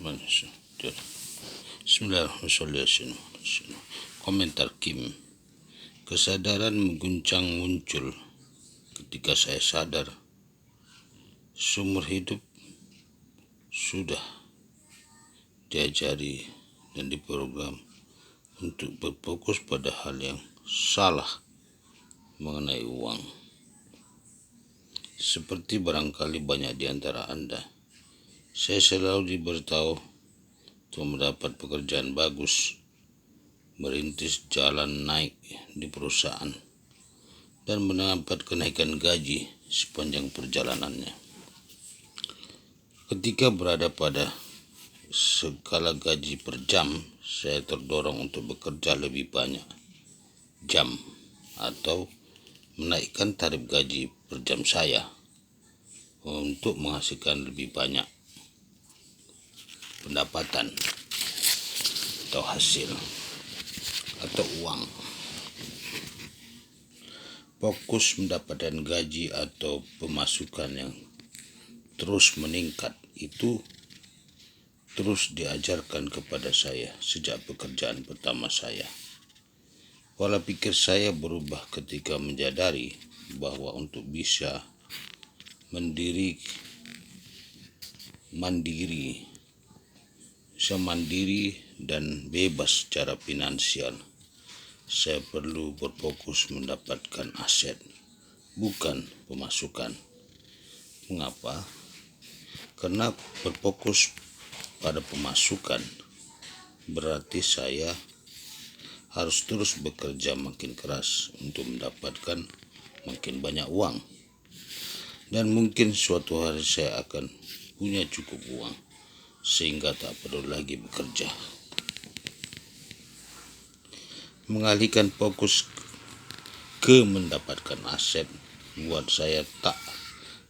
Bismillahirrahmanirrahim. Komentar Kim. Kesadaran mengguncang muncul ketika saya sadar seumur hidup sudah diajari dan diprogram untuk berfokus pada hal yang salah mengenai uang. Seperti barangkali banyak di antara Anda, saya selalu diberitahu untuk mendapat pekerjaan bagus, merintis jalan naik di perusahaan, dan mendapat kenaikan gaji sepanjang perjalanannya. Ketika berada pada skala gaji per jam, saya terdorong untuk bekerja lebih banyak jam atau menaikkan tarif gaji per jam saya untuk menghasilkan lebih banyak pendapatan atau hasil atau uang. Fokus mendapatkan gaji atau pemasukan yang terus meningkat itu terus diajarkan kepada saya sejak pekerjaan pertama saya. Pola pikir saya berubah ketika menyadari bahwa untuk bisa mandiri dan bebas secara finansial, saya perlu berfokus mendapatkan aset, bukan pemasukan. Mengapa? Karena berfokus pada pemasukan berarti saya harus terus bekerja makin keras untuk mendapatkan makin banyak uang. Dan mungkin suatu hari saya akan punya cukup uang sehingga tak perlu lagi bekerja. Mengalihkan fokus ke mendapatkan aset buat saya tak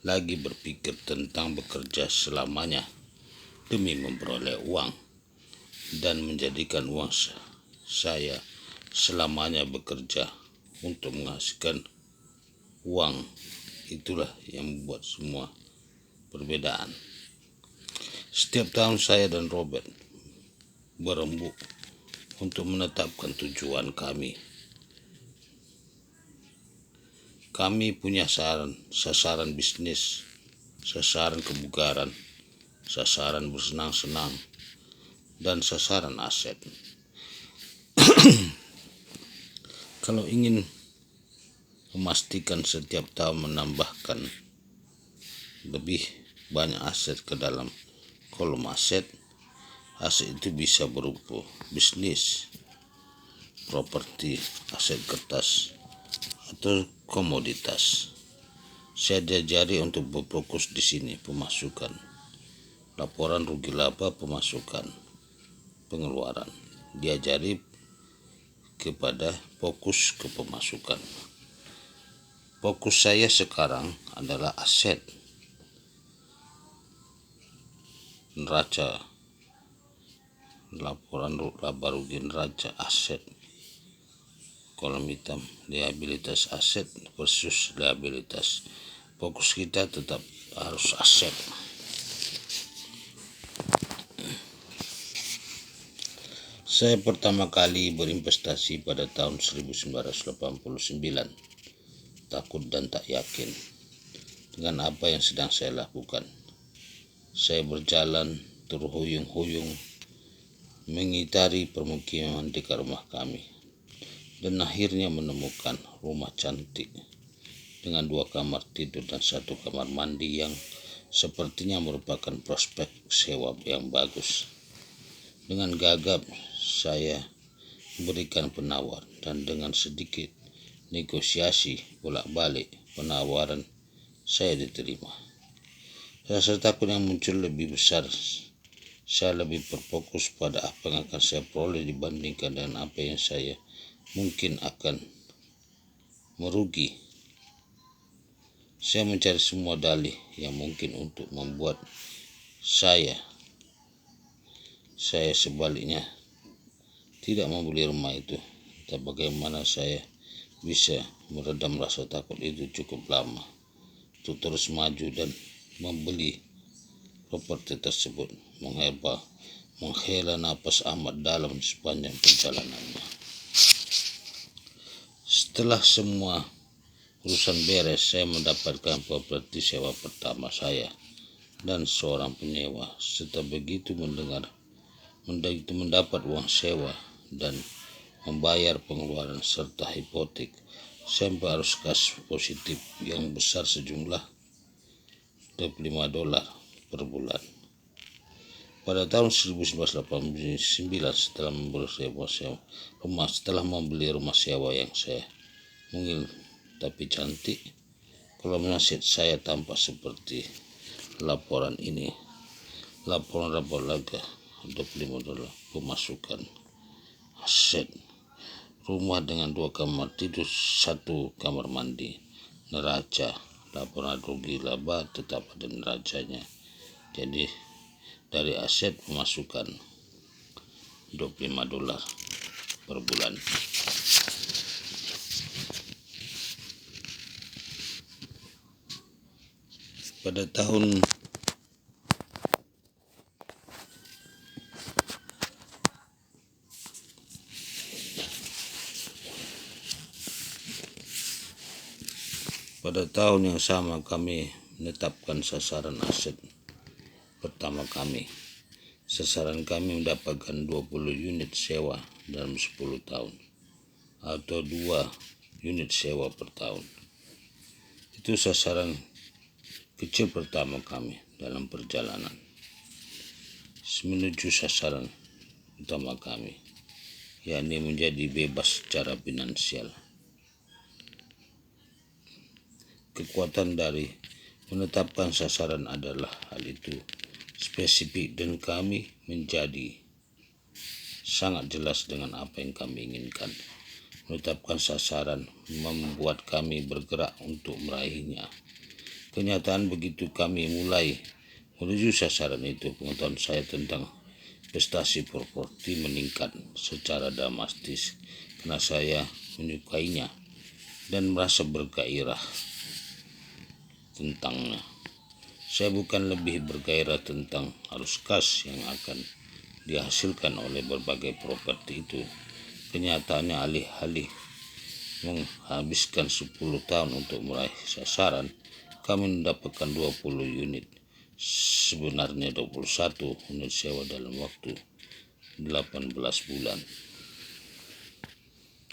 lagi berpikir tentang bekerja selamanya demi memperoleh uang dan menjadikan uang saya selamanya bekerja untuk menghasilkan uang. Itulah yang membuat semua perbedaan. Setiap tahun saya dan Robert berembuk untuk menetapkan tujuan kami. Kami punya sasaran bisnis, sasaran kebugaran, sasaran bersenang-senang, dan sasaran aset. Kalau ingin memastikan setiap tahun menambahkan lebih banyak aset ke dalam kolom aset itu bisa berupa bisnis, properti, aset kertas, atau komoditas. Saya diajari untuk berfokus di sini: pemasukan, laporan rugi laba, pemasukan, pengeluaran. Diajari kepada fokus ke pemasukan. Fokus saya sekarang adalah aset, neraca, laporan laba rugi neraca, aset, kolom hitam, liabilitas aset versus liabilitas. Fokus kita tetap harus aset. Saya pertama kali berinvestasi pada tahun 1989. Takut dan tak yakin dengan apa yang sedang saya lakukan. Saya berjalan terhuyung-huyung mengitari permukiman dekat rumah kami dan akhirnya menemukan rumah cantik dengan 2 kamar tidur dan 1 kamar mandi yang sepertinya merupakan prospek sewa yang bagus. Dengan gagap saya berikan penawar dan dengan sedikit negosiasi bolak-balik penawaran saya diterima. Rasa takut yang muncul lebih besar. Saya lebih berfokus pada apa yang akan saya peroleh dibandingkan dengan apa yang saya mungkin akan merugi. Saya mencari semua dalih yang mungkin untuk membuat saya sebaliknya tidak membeli rumah itu. Tapi bagaimana saya bisa meredam rasa takut itu cukup lama untuk terus maju dan membeli properti tersebut. menghela napas amat dalam di sepanjang perjalanannya. Setelah semua urusan beres, saya mendapatkan properti sewa pertama saya dan seorang penyewa. Setelah begitu mendapat uang sewa dan membayar pengeluaran serta hipotek, sampai harus kas positif yang besar sejumlah $25 per bulan. Pada tahun 1989, setelah membeli rumah sewa yang saya mungil tapi cantik, kolom aset saya tampak seperti laporan ini. Laporan rapor laba $25 pemasukan aset. Rumah dengan 2 kamar tidur, 1 kamar mandi, neraca. Laporan rugi laba tetap ada neracanya. Jadi dari aset pemasukan $25 per bulan. Pada tahun yang sama kami menetapkan sasaran aset pertama kami. Sasaran kami mendapatkan 20 unit sewa dalam 10 tahun atau 2 unit sewa per tahun. Itu sasaran kecil pertama kami dalam perjalanan menuju sasaran utama kami, yakni menjadi bebas secara finansial. Kekuatan dari menetapkan sasaran adalah hal itu spesifik dan kami menjadi sangat jelas dengan apa yang kami inginkan. Menetapkan sasaran membuat kami bergerak untuk meraihnya. Kenyataan begitu kami mulai menuju sasaran itu, pengetahuan saya tentang investasi properti meningkat secara dramatis karena saya menyukainya dan merasa bergairah tentangnya. Saya bukan lebih bergairah tentang arus kas yang akan dihasilkan oleh berbagai properti itu. Kenyataannya alih-alih menghabiskan 10 tahun untuk meraih sasaran, kami mendapatkan 20 unit. Sebenarnya 21 unit sewa dalam waktu 18 bulan.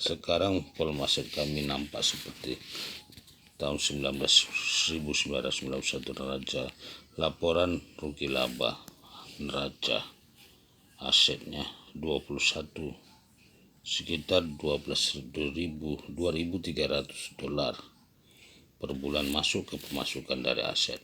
Sekarang volume aset kami nampak seperti tahun 1991 neraca. Laporan rugi laba neraca asetnya 21 sekitar $2.300 per bulan masuk ke pemasukan dari aset.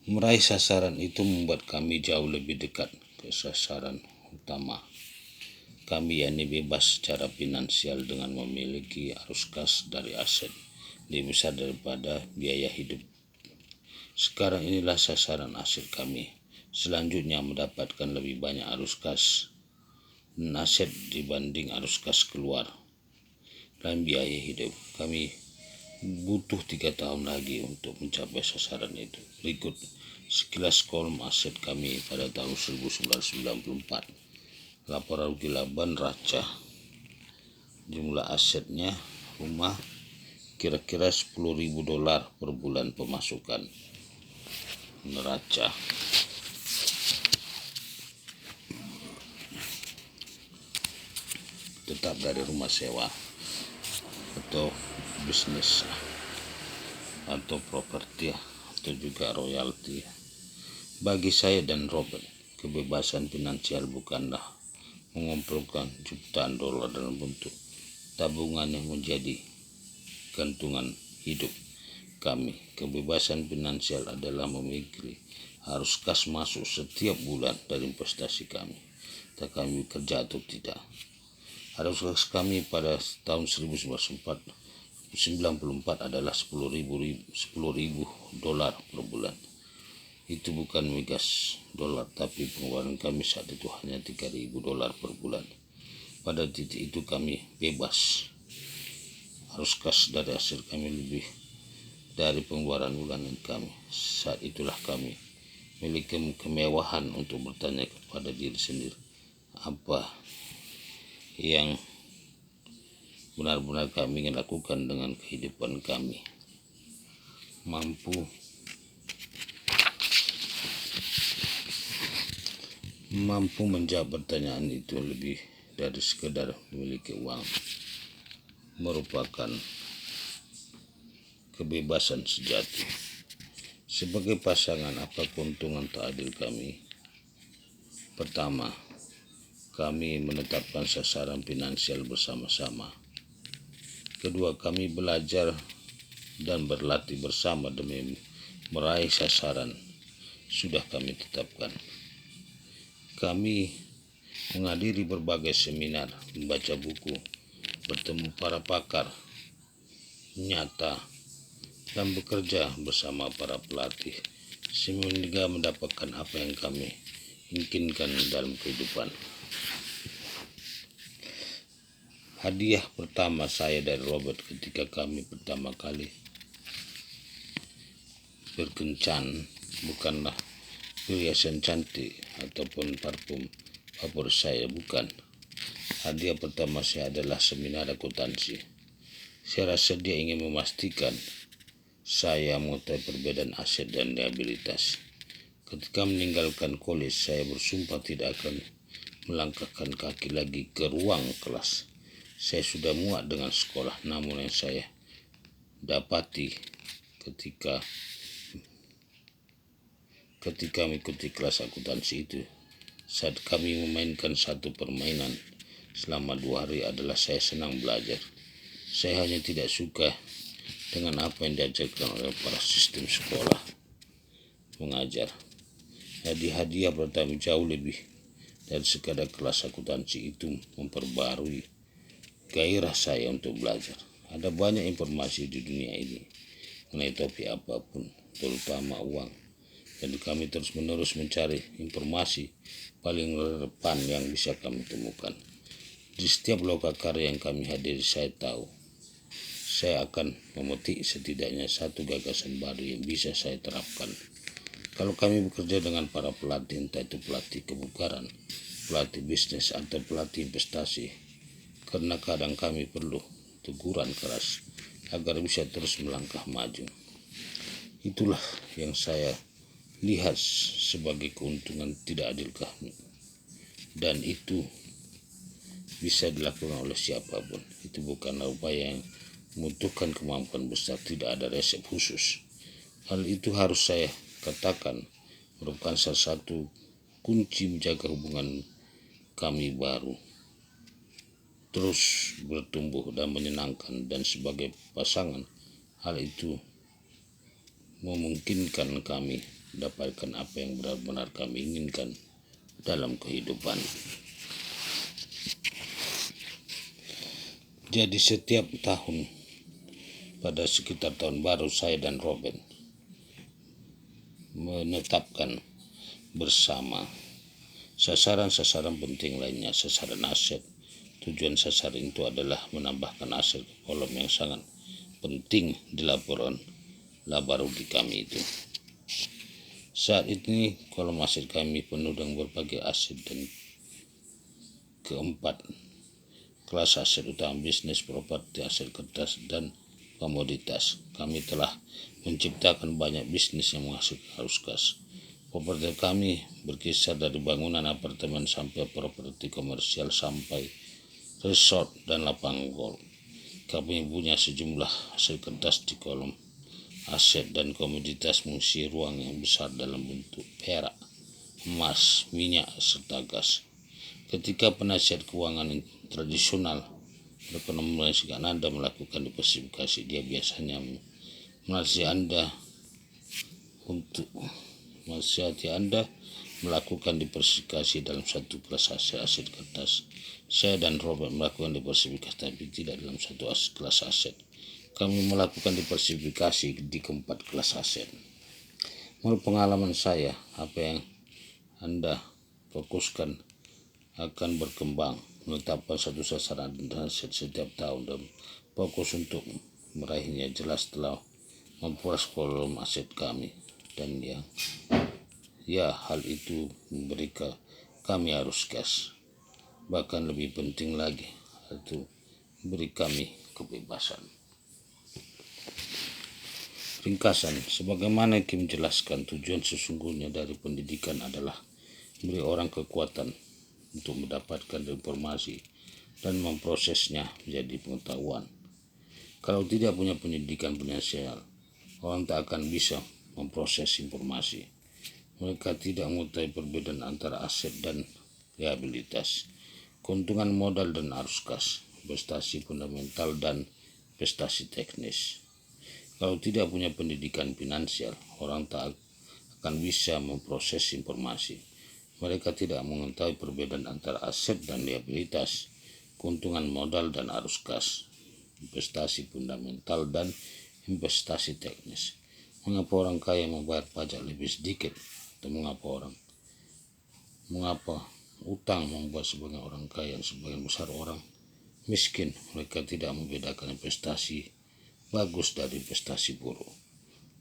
Meraih sasaran itu membuat kami jauh lebih dekat ke sasaran utama kami, yakni bebas secara finansial dengan memiliki arus kas dari aset lebih besar daripada biaya hidup. Sekarang inilah sasaran aset kami. Selanjutnya mendapatkan lebih banyak arus kas dan aset dibanding arus kas keluar dan biaya hidup. Kami butuh 3 tahun lagi untuk mencapai sasaran itu. Berikut sekilas kolom aset kami pada tahun 1994. Laporan rugi laba neraca. Jumlah asetnya rumah kira-kira $10.000 per bulan pemasukan neraca. Tetap dari rumah sewa atau bisnis atau properti atau juga royalti. Bagi saya dan Robert, kebebasan finansial bukanlah mengumpulkan jutaan dolar dalam bentuk tabungan yang menjadi gantungan hidup kami. Kebebasan finansial adalah memiliki arus kas masuk setiap bulan dari investasi kami, entah kami bekerja atau tidak. Arus kas kami pada tahun 1994 adalah $10.000 per bulan. Itu bukan migas dolar, tapi pengeluaran kami saat itu hanya $3.000 per bulan. Pada titik itu kami bebas. Arus kas dari aset kami lebih dari pengeluaran bulanan kami. Saat itulah kami memiliki kemewahan untuk bertanya kepada diri sendiri, apa yang benar-benar kami ingin lakukan dengan kehidupan kami. Mampu menjawab pertanyaan itu lebih dari sekedar memiliki uang, merupakan kebebasan sejati. Sebagai pasangan, apa keuntungan tak adil kami? Pertama, kami menetapkan sasaran finansial bersama-sama. Kedua, kami belajar dan berlatih bersama demi meraih sasaran sudah kami tetapkan. Kami menghadiri berbagai seminar, membaca buku, bertemu para pakar nyata, dan bekerja bersama para pelatih sehingga mendapatkan apa yang kami inginkan dalam kehidupan. Hadiah pertama saya dari Robert ketika kami pertama kali berkencan bukanlah perhiasan cantik ataupun parfum favorit saya, bukan. Hadiah pertama saya adalah seminar akuntansi. Saya rasa dia ingin memastikan saya mengetahui perbedaan aset dan liabilitas. Ketika meninggalkan college, saya bersumpah tidak akan melangkahkan kaki lagi ke ruang kelas. Saya sudah muak dengan sekolah, namun yang saya dapati ketika mengikuti kelas akuntansi itu, saat kami memainkan satu permainan selama 2 hari adalah saya senang belajar. Saya hanya tidak suka dengan apa yang diajarkan oleh para sistem sekolah mengajar. Hadiah pertama jauh lebih dari sekadar kelas akuntansi itu memperbarui gairah saya untuk belajar. Ada banyak informasi di dunia ini mengenai topik apapun, terutama uang. Jadi kami terus-menerus mencari informasi paling relevan yang bisa kami temukan. Di setiap loka karya yang kami hadiri, saya tahu saya akan memetik setidaknya satu gagasan baru yang bisa saya terapkan. Kalau kami bekerja dengan para pelatih, entah itu pelatih kebugaran, pelatih bisnis, atau pelatih investasi, karena kadang kami perlu teguran keras agar bisa terus melangkah maju. Itulah yang saya lihat sebagai keuntungan tidak adil kami, dan itu bisa dilakukan oleh siapapun. Itu bukanlah upaya yang membutuhkan kemampuan besar, tidak ada resep khusus. Hal itu harus saya katakan merupakan salah satu kunci menjaga hubungan kami baru terus bertumbuh dan menyenangkan, dan sebagai pasangan hal itu memungkinkan kami mendapatkan apa yang benar-benar kami inginkan dalam kehidupan. Jadi setiap tahun pada sekitar tahun baru, saya dan Robin menetapkan bersama sasaran-sasaran penting lainnya. Sasaran aset, tujuan sasaran itu adalah menambahkan aset ke kolom yang sangat penting di laporan laba rugi kami itu. Saat ini kolom aset kami penuh dengan berbagai aset, dan keempat kelas aset utama: bisnis, properti, aset kertas, dan komoditas. Kami telah menciptakan banyak bisnis yang menghasilkan arus kas. Properti kami berkisar dari bangunan apartemen sampai properti komersial sampai resort dan lapangan golf. Kami punya sejumlah aset kertas di kolom aset, dan komoditas mengisi ruang yang besar dalam bentuk perak, emas, minyak, serta gas. Ketika penasihat keuangan tradisional rekomendasikan Anda melakukan diversifikasi, dia biasanya menasihati Anda melakukan diversifikasi dalam satu kelas aset kertas. Saya dan Robert melakukan diversifikasi, tapi tidak dalam satu kelas aset. Kami melakukan diversifikasi di keempat kelas aset. Menurut pengalaman saya, apa yang Anda fokuskan akan berkembang. Menetapkan satu sasaran aset setiap tahun dan fokus untuk meraihnya jelas telah memperas volume aset kami, dan hal itu memberi kami arus gas. Bahkan lebih penting lagi, itu beri kami kebebasan. Ringkasan, sebagaimana Kim menjelaskan, tujuan sesungguhnya dari pendidikan adalah memberi orang kekuatan untuk mendapatkan informasi dan memprosesnya menjadi pengetahuan. Kalau tidak punya pendidikan finansial, orang tak akan bisa memproses informasi. Mereka tidak mengetahui perbedaan antara aset dan liabilitas, keuntungan modal dan arus kas, investasi fundamental dan investasi teknis. Kalau tidak punya pendidikan finansial, orang tak akan bisa memproses informasi. Mereka tidak mengetahui perbedaan antara aset dan liabilitas, keuntungan modal dan arus kas, investasi fundamental dan investasi teknis. Mengapa orang kaya membayar pajak lebih sedikit? Atau mengapa utang membuat sebagian orang kaya dan sebagian besar orang miskin? Mereka tidak membedakan investasi bagus dari investasi buruk,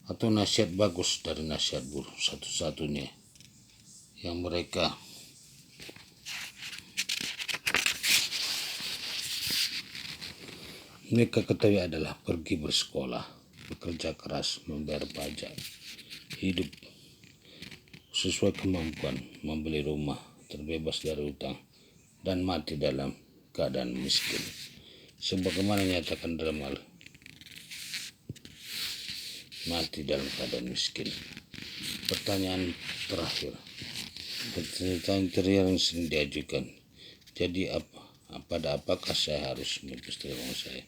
atau nasihat bagus dari nasihat buruk. Satu-satunya yang mereka ketahui adalah pergi bersekolah, bekerja keras, membayar pajak, hidup sesuai kemampuan, membeli rumah, terbebas dari utang, dan mati dalam keadaan miskin. Sebagaimana nyatakan dalam mati dalam keadaan miskin. Pertanyaan terakhir yang sering diajukan, jadi apakah saya harus berinvestasi uang saya?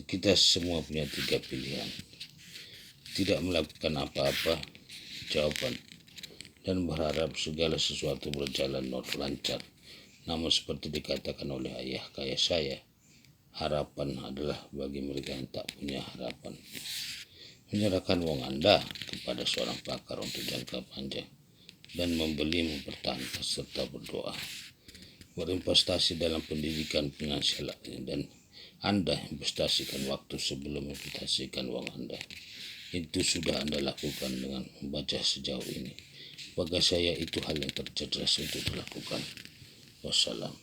Kita semua punya 3 pilihan: tidak melakukan apa-apa, jawaban, dan berharap segala sesuatu berjalan lancar. Namun seperti dikatakan oleh ayah kaya saya, harapan adalah bagi mereka yang tak punya harapan. Menyerahkan uang Anda kepada seorang pakar untuk jangka panjang dan mempertahankan serta berdoa. Berinvestasi dalam pendidikan finansial, dan Anda investasikan waktu sebelum investasikan uang Anda. Itu sudah Anda lakukan dengan membaca sejauh ini. Bagi saya itu hal yang tercerdas untuk dilakukan. Wassalam.